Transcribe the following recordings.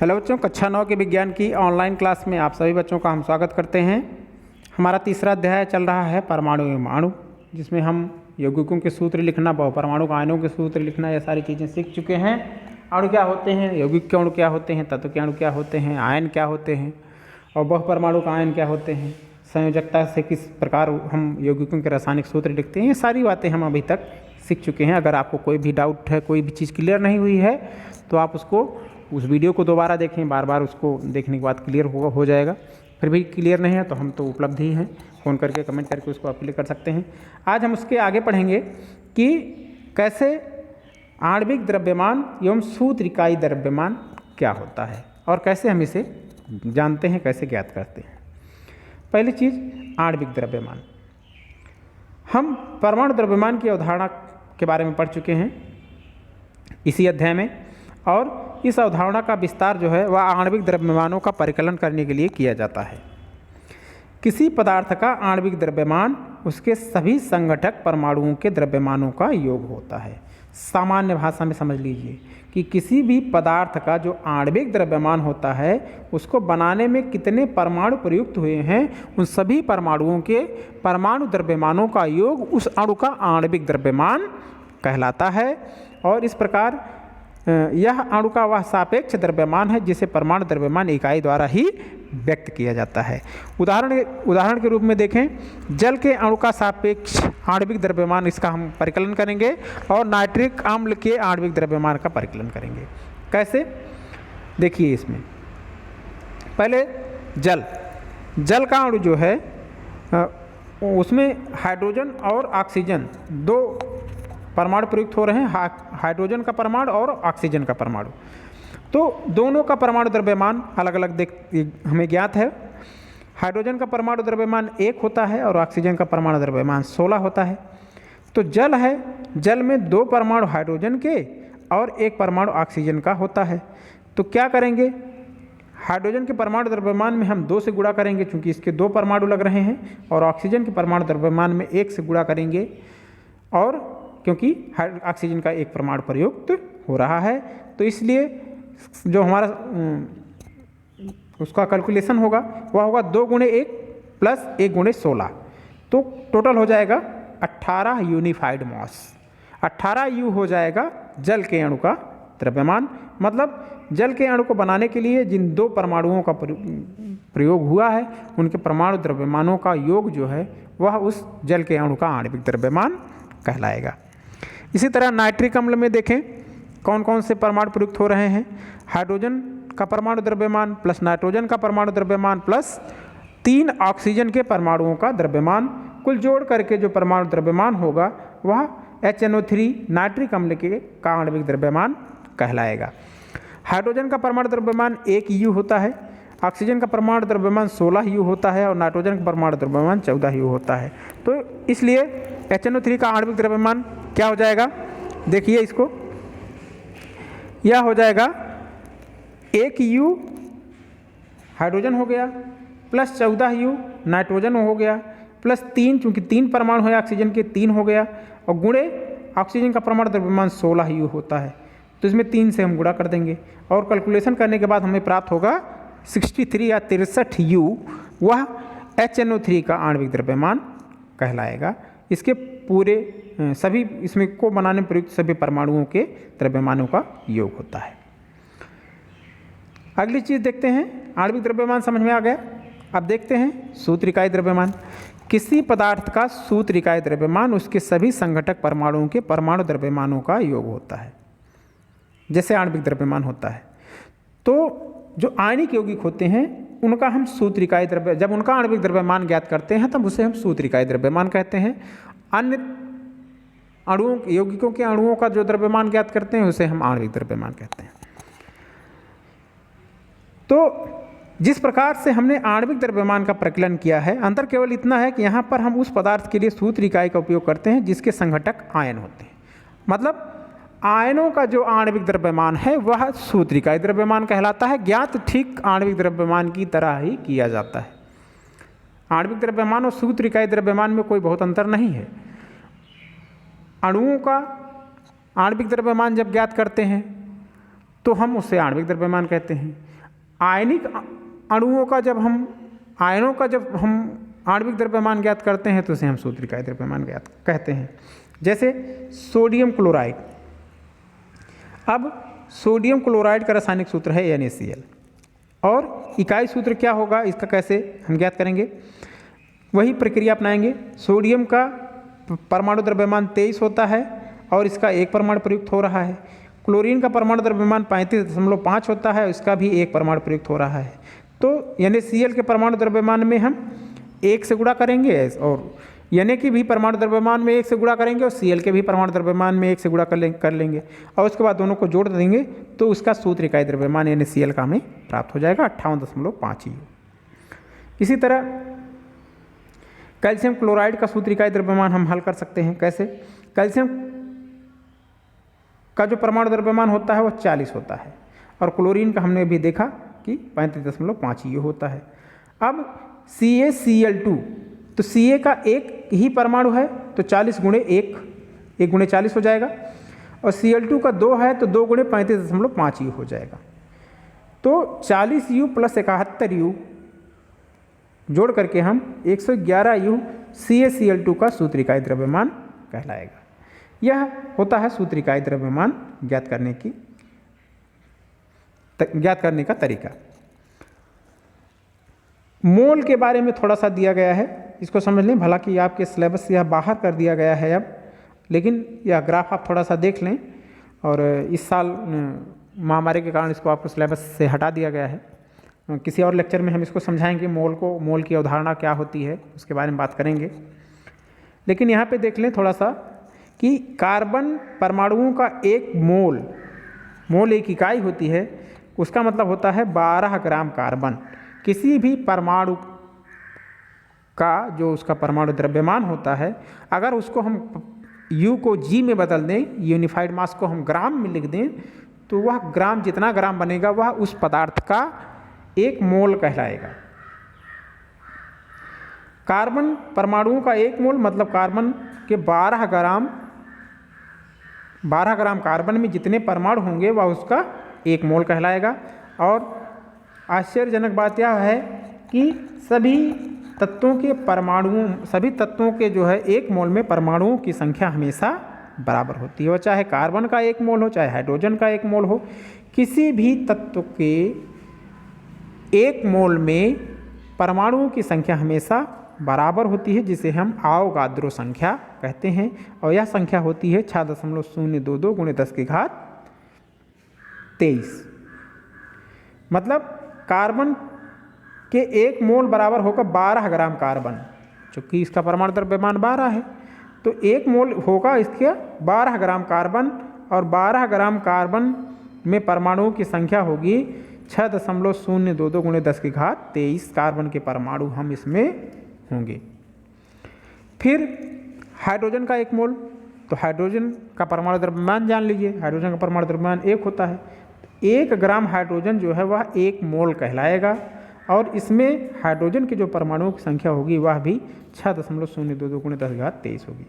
Hello बच्चों, कक्षा 9 के विज्ञान की ऑनलाइन क्लास में आप सभी बच्चों का हम स्वागत करते हैं। हमारा तीसरा अध्याय चल रहा है परमाणु एवं अणु, जिसमें हम यौगिकों के सूत्र लिखना, बहुपरमाणु आयनों के सूत्र लिखना, ये सारी चीज़ें सीख चुके हैं। अणु क्या होते हैं, यौगिक के अणु क्या होते हैं, तत्व के अणु क्या होते हैं, आयन क्या होते हैं और बहुपरमाणु का आयन क्या होते हैं, संयोजकता से किस प्रकार हम यौगिकों के रासायनिक सूत्र लिखते हैं, ये सारी बातें हम अभी तक सीख चुके हैं। अगर आपको कोई भी डाउट है, कोई भी चीज़ क्लियर नहीं हुई है, तो आप उसको उस वीडियो को दोबारा देखें, बार बार उसको देखने के बाद क्लियर हो जाएगा। फिर भी क्लियर नहीं है तो हम तो उपलब्ध ही हैं, फ़ोन करके कमेंट करके उसको आप क्लियर कर सकते हैं। आज हम उसके आगे पढ़ेंगे कि कैसे आणविक द्रव्यमान एवं सूत्र इकाई द्रव्यमान क्या होता है और कैसे हम इसे जानते हैं, कैसे ज्ञात करते हैं। पहली चीज़, आणविक द्रव्यमान। हम परमाणु द्रव्यमान की अवधारणा के बारे में पढ़ चुके हैं इसी अध्याय में, और इस अवधारणा का विस्तार जो है वह आणविक द्रव्यमानों का परिकलन करने के लिए किया जाता है। किसी पदार्थ का आणविक द्रव्यमान उसके सभी संघटक परमाणुओं के द्रव्यमानों का योग होता है। सामान्य भाषा में समझ लीजिए कि किसी भी पदार्थ का जो आणविक द्रव्यमान होता है, उसको बनाने में कितने परमाणु प्रयुक्त हुए हैं, उन सभी परमाणुओं के परमाणु द्रव्यमानों का योग उस अणु का आणविक द्रव्यमान कहलाता है। और इस प्रकार यह अणु का वह सापेक्ष द्रव्यमान है जिसे परमाणु द्रव्यमान इकाई द्वारा ही व्यक्त किया जाता है। उदाहरण के रूप में देखें, जल के अणु का सापेक्ष आणविक द्रव्यमान, इसका हम परिकलन करेंगे, और नाइट्रिक अम्ल के आणविक द्रव्यमान का परिकलन करेंगे। कैसे, देखिए इसमें पहले जल का अणु जो है उसमें हाइड्रोजन और ऑक्सीजन दो परमाणु प्रयुक्त हो रहे हैं, हाइड्रोजन का परमाणु और ऑक्सीजन का परमाणु। तो दोनों का परमाणु द्रव्यमान अलग अलग हमें ज्ञात है। हाइड्रोजन का परमाणु द्रव्यमान 1 होता है और ऑक्सीजन का परमाणु द्रव्यमान 16 होता है। तो जल है, जल में 2 परमाणु हाइड्रोजन के और 1 परमाणु ऑक्सीजन का होता है। तो क्या करेंगे, हाइड्रोजन के परमाणु द्रव्यमान में हम 2 से गुणा करेंगे क्योंकि इसके 2 परमाणु लग रहे हैं, और ऑक्सीजन के परमाणु द्रव्यमान में 1 से गुणा करेंगे, और क्योंकि ऑक्सीजन का 1 परमाणु प्रयुक्त हो रहा है। तो इसलिए जो हमारा उसका कैलकुलेशन होगा वह होगा 2 × 1 प्लस 1 × 16। तो टोटल हो जाएगा 18 यूनिफाइड मास। 18 यू हो जाएगा जल के अणु का द्रव्यमान। मतलब जल के अणु को बनाने के लिए जिन 2 परमाणुओं का प्रयोग हुआ है, उनके परमाणु द्रव्यमानों का योग जो है वह उस जल के अणु का आणविक द्रव्यमान कहलाएगा। इसी तरह नाइट्रिक अम्ल में देखें कौन कौन से परमाणु प्रयुक्त हो रहे हैं। हाइड्रोजन का परमाणु द्रव्यमान प्लस नाइट्रोजन का परमाणु द्रव्यमान प्लस 3 ऑक्सीजन के परमाणुओं का द्रव्यमान, कुल जोड़ करके जो परमाणु द्रव्यमान होगा वह HNO3 नाइट्रिक अम्ल के का आणविक द्रव्यमान कहलाएगा। हाइड्रोजन का परमाणु द्रव्यमान 1 U होता है, ऑक्सीजन का परमाणु द्रव्यमान 16 U होता है और नाइट्रोजन का परमाणु द्रव्यमान 14 U होता है। तो इसलिए HNO3 का आणविक द्रव्यमान क्या हो जाएगा, देखिए इसको, यह हो जाएगा 1 U हाइड्रोजन हो गया प्लस 14 U नाइट्रोजन हो गया प्लस 3, चूँकि 3 परमाणु है ऑक्सीजन के, 3 हो गया, और गुणे ऑक्सीजन का परमाणु द्रव्यमान 16 U होता है। तो इसमें 3 से हम गुणा कर देंगे और कैलकुलेशन करने के बाद हमें प्राप्त होगा 63 या 63 U, वह HNO3 का आणविक द्रव्यमान कहलाएगा। इसके पूरे सभी इसमें को बनाने में प्रयुक्त सभी परमाणुओं के द्रव्यमानों का योग होता है। अगली चीज़ देखते हैं, आणविक द्रव्यमान समझ में आ गया। अब देखते हैं सूत्र इकाई द्रव्यमान। किसी पदार्थ का सूत्र इकाई द्रव्यमान उसके सभी संघटक परमाणुओं के परमाणु द्रव्यमानों का योग होता है, जैसे आणविक द्रव्यमान होता है। तो जो आयनिक यौगिक होते हैं उनका हम सूत्र इकाई द्रव्य, जब उनका आणविक द्रव्यमान ज्ञात करते हैं तब उसे हम सूत्र इकाई द्रव्यमान कहते हैं। अन्य अणुओं, यौगिकों के अणुओं का जो द्रव्यमान ज्ञात करते हैं उसे हम आणविक द्रव्यमान कहते हैं। तो जिस प्रकार से हमने आणविक द्रव्यमान का प्रकलन किया है, अंतर केवल इतना है कि यहाँ पर हम उस पदार्थ के लिए सूत्र इकाई का उपयोग करते हैं जिसके संघटक आयन होते हैं। मतलब आयनों का जो आणविक द्रव्यमान है वह सूत्र इकाई द्रव्यमान कहलाता है। ज्ञात ठीक आणविक द्रव्यमान की तरह ही किया जाता है। आणविक द्रव्यमान और सूत्र इकाई द्रव्यमान में कोई बहुत अंतर नहीं है। अणुओं का आणविक द्रव्यमान जब ज्ञात करते हैं तो हम उसे आणविक द्रव्यमान कहते हैं। आयनिक अणुओं का जब हम आयनों का जब हम आणविक द्रव्यमान ज्ञात करते हैं तो उसे हम सूत्रिकाय द्रव्यमान ज्ञात कहते हैं। जैसे सोडियम क्लोराइड। अब सोडियम क्लोराइड का रासायनिक सूत्र है NaCl और इकाई सूत्र क्या होगा, इसका कैसे हम ज्ञात करेंगे, वही प्रक्रिया अपनाएंगे। सोडियम का परमाणु द्रव्यमान 23 होता है और इसका एक परमाणु प्रयुक्त हो रहा है। क्लोरीन का परमाणु द्रव्यमान 35.5 होता है, इसका भी एक परमाणु प्रयुक्त हो रहा है। तो NaCl के परमाणु द्रव्यमान में हम 1 से गुणा करेंगे और Na की भी परमाणु द्रव्यमान में 1 से गुणा करेंगे और Cl के भी परमाणु द्रव्यमान में 1 से गुणा कर लेंगे और उसके बाद दोनों को जोड़ देंगे तो उसका सूत्र इकाई द्रव्यमान NaCl का हमें प्राप्त हो जाएगा 58.5 EU। इसी तरह कैल्शियम क्लोराइड का सूत्र इकाई द्रव्यमान हम हल कर सकते हैं। कैसे, कैल्शियम का जो परमाणु द्रव्यमान होता है वो 40 होता है और क्लोरीन का हमने भी देखा कि 35.5 EU होता है। अब CaCl2, तो Ca का एक ही परमाणु है तो 40 गुणे 1 गुणे 40 हो जाएगा और Cl2 का 2 है तो 2 गुणे 35.5 EU हो जाएगा। तो 40 U प्लस 71 U जोड़ करके हम 111 U CaCl2 का सूत्र इकाई द्रव्यमान कहलाएगा। यह होता है सूत्र इकाई द्रव्यमान ज्ञात करने का तरीका। मोल के बारे में थोड़ा सा दिया गया है, इसको समझ लें। भला कि आपके सिलेबस से यह बाहर कर दिया गया है अब, लेकिन यह ग्राफ आप थोड़ा सा देख लें। और इस साल महामारी के कारण इसको आपको सिलेबस से हटा दिया गया है। किसी और लेक्चर में हम इसको समझाएंगे, मोल की अवधारणा क्या होती है उसके बारे में बात करेंगे। लेकिन यहाँ पे देख लें थोड़ा सा कि कार्बन परमाणुओं का एक मोल एक इकाई होती है, उसका मतलब होता है 12 ग्राम कार्बन। किसी भी परमाणु का जो उसका परमाणु द्रव्यमान होता है, अगर उसको हम U को G में बदल दें, यूनिफाइड मास को हम ग्राम में लिख दें, तो वह ग्राम जितना ग्राम बनेगा वह उस पदार्थ का 1 मोल कहलाएगा। कार्बन परमाणुओं का 1 मोल मतलब कार्बन के 12 ग्राम कार्बन में जितने परमाणु होंगे वह उसका 1 मोल कहलाएगा। और आश्चर्यजनक बात यह है कि सभी तत्वों के जो है 1 मोल में परमाणुओं की संख्या हमेशा बराबर होती है। और चाहे कार्बन का 1 मोल हो, चाहे हाइड्रोजन का 1 मोल हो, किसी भी तत्व के 1 मोल में परमाणुओं की संख्या हमेशा बराबर होती है, जिसे हम आवोगाद्रो संख्या कहते हैं। और यह संख्या होती है 6.022 × 10⁻23। मतलब कार्बन के 1 मोल बराबर होगा 12 ग्राम कार्बन, चूँकि इसका परमाणु द्रव्यमान 12 है तो 1 मोल होगा इसके 12 ग्राम कार्बन। और 12 ग्राम कार्बन में परमाणुओं की संख्या होगी 6.022 × 10⁻23 कार्बन के परमाणु हम इसमें होंगे। फिर हाइड्रोजन का 1 मोल, तो हाइड्रोजन का परमाणु द्रव्यमान जान लीजिए। हाइड्रोजन का परमाणु द्रव्यमान 1 होता है। 1 ग्राम हाइड्रोजन जो है वह 1 मोल कहलाएगा और इसमें हाइड्रोजन की जो परमाणुओं की संख्या होगी वह भी 6.022 × 10⁻23 होगी।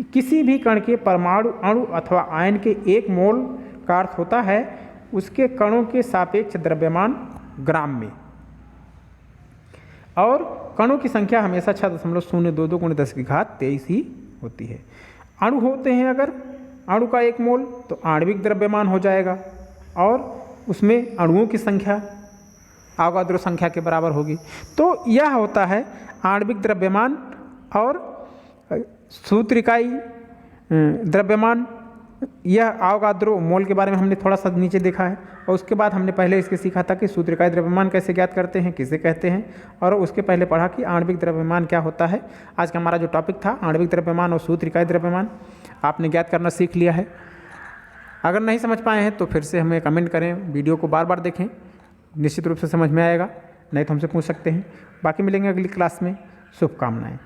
किसी भी कण के परमाणु, अणु अथवा आयन के 1 मोल का अर्थ होता है उसके कणों के सापेक्ष द्रव्यमान ग्राम में, और कणों की संख्या हमेशा 6.022 × 10⁻23 ही होती है। अणु होते हैं अगर अणु का 1 मोल तो आणविक द्रव्यमान हो जाएगा और उसमें अणुओं की संख्या आवोगाद्रो संख्या के बराबर होगी। तो यह होता है आणविक द्रव्यमान और सूत्र इकाई द्रव्यमान। यह आवोगाद्रो मोल के बारे में हमने थोड़ा सा नीचे देखा है और उसके बाद हमने पहले इसके सीखा था कि सूत्र इकाई द्रव्यमान कैसे ज्ञात करते हैं, किसे कहते हैं, और उसके पहले पढ़ा कि आणविक द्रव्यमान क्या होता है। आज का हमारा जो टॉपिक था आणविक द्रव्यमान और सूत्र इकाई द्रव्यमान, आपने ज्ञात करना सीख लिया है। अगर नहीं समझ पाए हैं तो फिर से हमें कमेंट करें, वीडियो को बार बार देखें, निश्चित रूप से समझ में आएगा। नहीं तो हमसे पूछ सकते हैं। बाकी मिलेंगे अगली क्लास में। शुभकामनाएं।